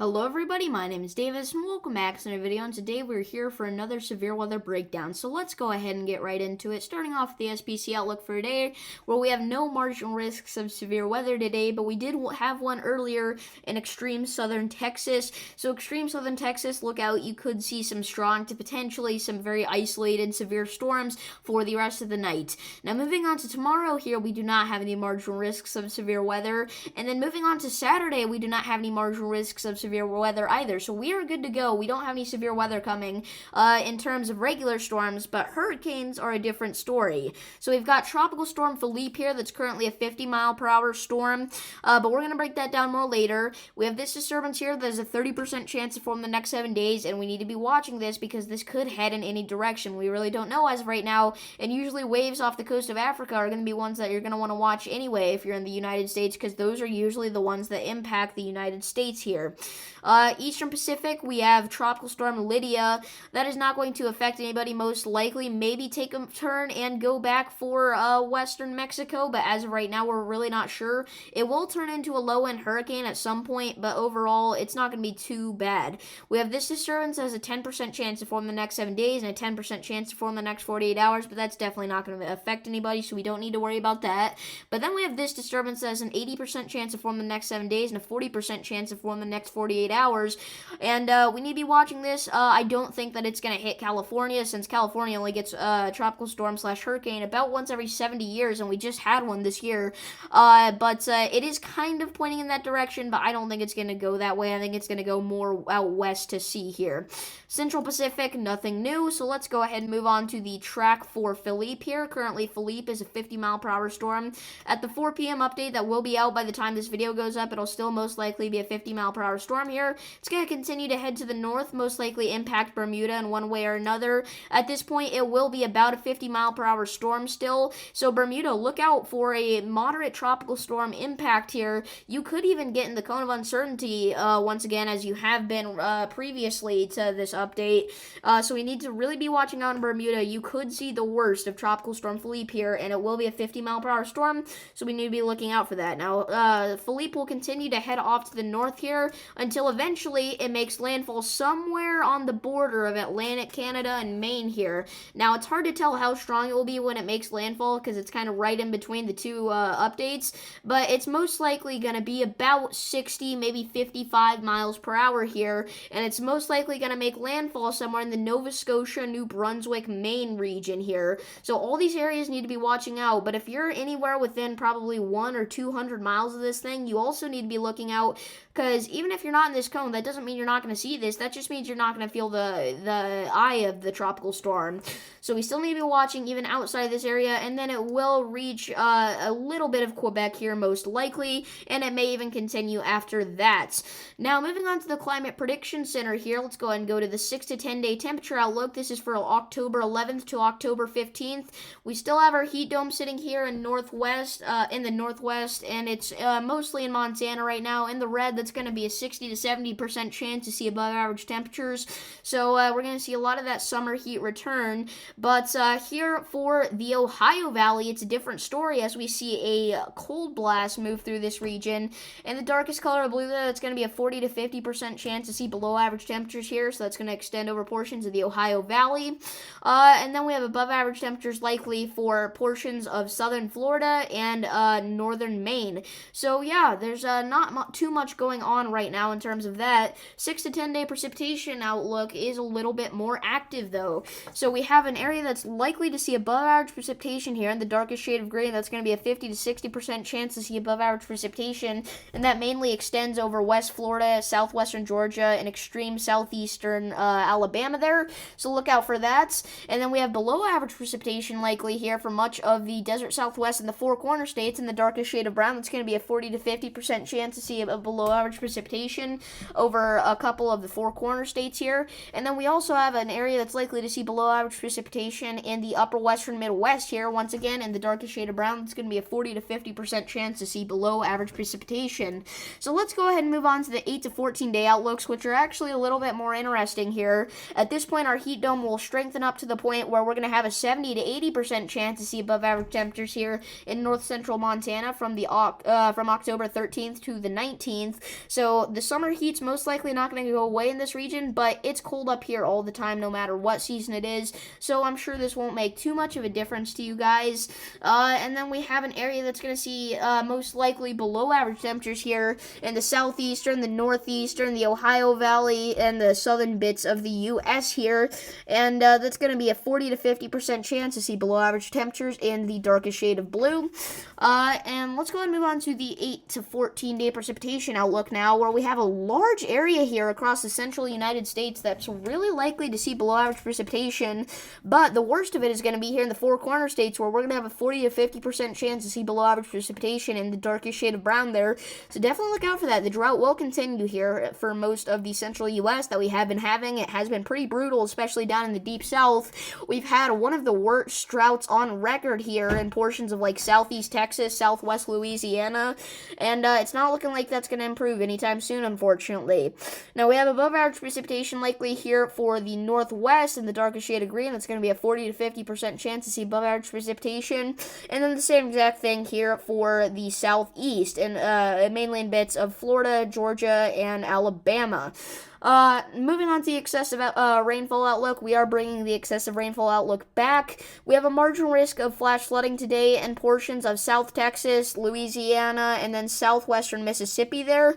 Hello everybody, my name is Davis and welcome back to another video, and today we're here for another severe weather breakdown. So let's go ahead and get right into it, starting off with the SPC outlook for today, where we have no marginal risks of severe weather today, but we did have one earlier in extreme southern Texas. So extreme southern Texas, look out, you could see some strong to potentially some very isolated severe storms for the rest of the night. Now moving on to tomorrow here, we do not have any marginal risks of severe weather, and then moving on to Saturday, we do not have any marginal risks of severe weather either. So we are good to go. We don't have any severe weather coming in terms of regular storms, but hurricanes are a different story. So we've got Tropical Storm Philippe here that's currently a 50-mile-per-hour storm, but we're going to break that down more later. We have this disturbance here that has a 30% chance to form the next 7 days, and we need to be watching this because this could head in any direction. We really don't know as of right now, and usually waves off the coast of Africa are going to be ones that you're going to want to watch anyway if you're in the United States, because those are usually the ones that impact the United States here. Eastern Pacific, we have Tropical Storm Lydia. That is not going to affect anybody, most likely. Maybe take a turn and go back for Western Mexico, but as of right now, we're really not sure. It will turn into a low-end hurricane at some point, but overall, it's not going to be too bad. We have this disturbance that has a 10% chance to form the next 7 days and a 10% chance to form the next 48 hours, but that's definitely not going to affect anybody, so we don't need to worry about that. But then we have this disturbance that has an 80% chance to form the next 7 days and a 40% chance to form the next 48 hours, and we need to be watching this. I don't think that it's going to hit California, since California only gets tropical storm / hurricane about once every 70 years, and we just had one this year, but it is kind of pointing in that direction, but I don't think it's going to go that way. I think it's going to go more out west to sea here. Central Pacific, nothing new, so let's go ahead and move on to the track for Philippe here. Currently, Philippe is a 50-mile-per-hour storm. At the 4 p.m. update that will be out by the time this video goes up, it'll still most likely be a 50-mile-per-hour storm here. It's going to continue to head to the north, most likely impact Bermuda in one way or another. At this point, it will be about a 50-mile-per-hour storm still, so Bermuda, look out for a moderate tropical storm impact here. You could even get in the cone of uncertainty once again, as you have been previously to this update, so we need to really be watching out in Bermuda. You could see the worst of Tropical Storm Philippe here, and it will be a 50-mile-per-hour storm, so we need to be looking out for that. Now, Philippe will continue to head off to the north here until eventually it makes landfall somewhere on the border of Atlantic Canada and Maine here. Now, it's hard to tell how strong it will be when it makes landfall because it's kind of right in between the two updates, but it's most likely going to be about 60, maybe 55 miles per hour here, and it's most likely going to make landfall somewhere in the Nova Scotia, New Brunswick, Maine region here. So all these areas need to be watching out, but if you're anywhere within probably 100 or 200 miles of this thing, you also need to be looking out, because even if you're not in this cone, that doesn't mean you're not going to see this. That just means you're not going to feel the eye of the tropical storm. So we still need to be watching even outside this area, and then it will reach a little bit of Quebec here most likely, and it may even continue after that. Now, moving on to the Climate Prediction Center here, let's go ahead and go to the 6 to 10 day temperature outlook. This is for October 11th to October 15th. We still have our heat dome sitting here in the northwest, and it's mostly in Montana right now. In the red, that's going to be a 60 to 70% chance to see above average temperatures. So we're going to see a lot of that summer heat return. But here for the Ohio Valley, it's a different story as we see a cold blast move through this region. And the darkest color of blue there, that's going to be a 40 to 50% chance to see below average temperatures here. So that's going to extend over portions of the Ohio Valley. And then we have above average temperatures likely for portions of southern Florida and northern Maine. So yeah, there's not too much going on right now in terms of that. 6 to 10 day precipitation outlook is a little bit more active though. So we have an area that's likely to see above average precipitation here in the darkest shade of green. That's going to be a 50 to 60% chance to see above average precipitation, and that mainly extends over West Florida, southwestern Georgia, and extreme southeastern Alabama there. So look out for that. And then we have below average precipitation likely here for much of the desert southwest and the Four Corner states in the darkest shade of brown. That's going to be a 40 to 50% chance to see a below average precipitation over a couple of the Four Corner states here. And then we also have an area that's likely to see below average precipitation in the upper western Midwest here. Once again, in the darkest shade of brown, it's going to be a 40 to 50% chance to see below average precipitation. So let's go ahead and move on to the 8 to 14 day outlooks, which are actually a little bit more interesting here. At this point, our heat dome will strengthen up to the point where we're going to have a 70 to 80% chance to see above average temperatures here in north central Montana from October 13th to the 19th. So the summer heat's most likely not going to go away in this region, but it's cold up here all the time no matter what season it is. So I'm sure this won't make too much of a difference to you guys. And then we have an area that's going to see most likely below average temperatures here in the southeastern, the northeastern, the Ohio Valley, and the southern bits of the U.S. here. And that's going to be a 40 to 50% chance to see below average temperatures in the darkest shade of blue. And let's go ahead and move on to the 8 to 14 day precipitation outlook now, where we have a large area here across the central United States that's really likely to see below average precipitation. But the worst of it is going to be here in the Four Corner states, where we're going to have a 40 to 50% chance to see below average precipitation in the darkest shade of brown there. So definitely look out for that. The drought will continue here for most of the central U.S. that we have been having. It has been pretty brutal, especially down in the deep south. We've had one of the worst droughts on record here in portions of like southeast Texas, southwest Louisiana, and it's not looking like that's going to improve anytime soon, unfortunately. Now we have above average precipitation likely here for the northwest in the darkest shade of green. That's going to be a 40 to 50% chance to see above average precipitation, and then the same exact thing here for the southeast and mainland bits of Florida, Georgia, and Alabama. Moving on to the excessive rainfall outlook, we are bringing the excessive rainfall outlook back. We have a marginal risk of flash flooding today in portions of South Texas, Louisiana, and then southwestern Mississippi there.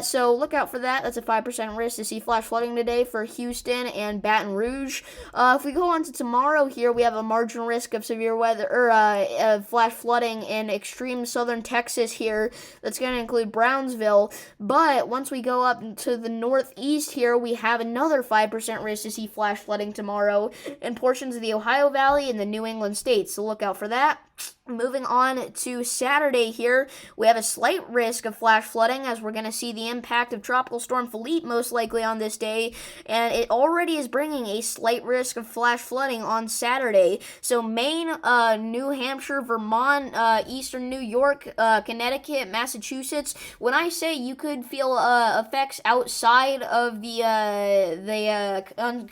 So look out for that. That's a 5% risk to see flash flooding today for Houston and Baton Rouge. If we go on to tomorrow here, we have a marginal risk of severe weather or flash flooding in extreme southern Texas here. That's going to include Brownsville. But once we go up to the northeast here, we have another 5% risk to see flash flooding tomorrow in portions of the Ohio Valley and the New England states. So look out for that. Moving on to Saturday here, we have a slight risk of flash flooding as we're going to see the impact of Tropical Storm Philippe most likely on this day, and it already is bringing a slight risk of flash flooding on Saturday. So Maine, New Hampshire, Vermont, eastern New York, Connecticut, Massachusetts. When I say you could feel effects outside of the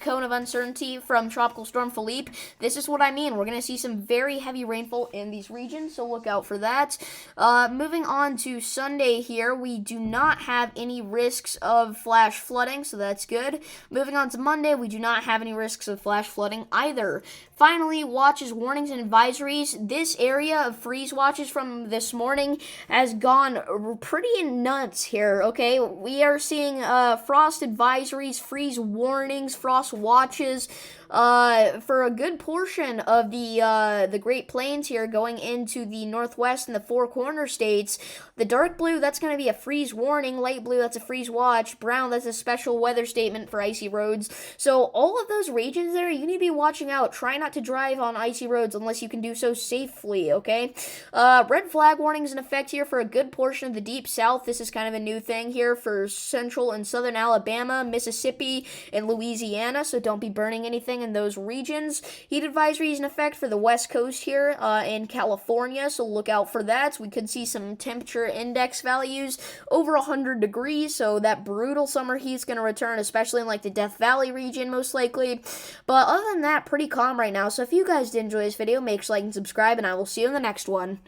cone of uncertainty from Tropical Storm Philippe, this is what I mean. We're going to see some very heavy rainfall in these regions, so look out for that. Moving on to Sunday here, we do not have any risks of flash flooding, so that's good. Moving on to Monday, we do not have any risks of flash flooding either. Finally, watches, warnings, and advisories. This area of freeze watches from this morning has gone pretty nuts here, okay? We are seeing frost advisories, freeze warnings, frost watches for a good portion of the Great Plains here going into the Northwest and the Four Corner states. The dark blue, that's going to be a freeze warning. Light blue, that's a freeze watch. Brown, that's a special weather statement for icy roads. So all of those regions there, you need to be watching out. Try not to drive on icy roads unless you can do so safely, okay? Red flag warnings in effect here for a good portion of the deep south. This is kind of a new thing here for central and southern Alabama, Mississippi, and Louisiana, so don't be burning anything in those regions. Heat advisories in effect for the west coast here in California, so look out for that. We could see some temperature index values over 100 degrees, so that brutal summer heat's going to return, especially in like the Death Valley region most likely. But other than that, pretty calm right now. So if you guys did enjoy this video, make sure to like and subscribe, and I will see you in the next one.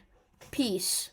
Peace.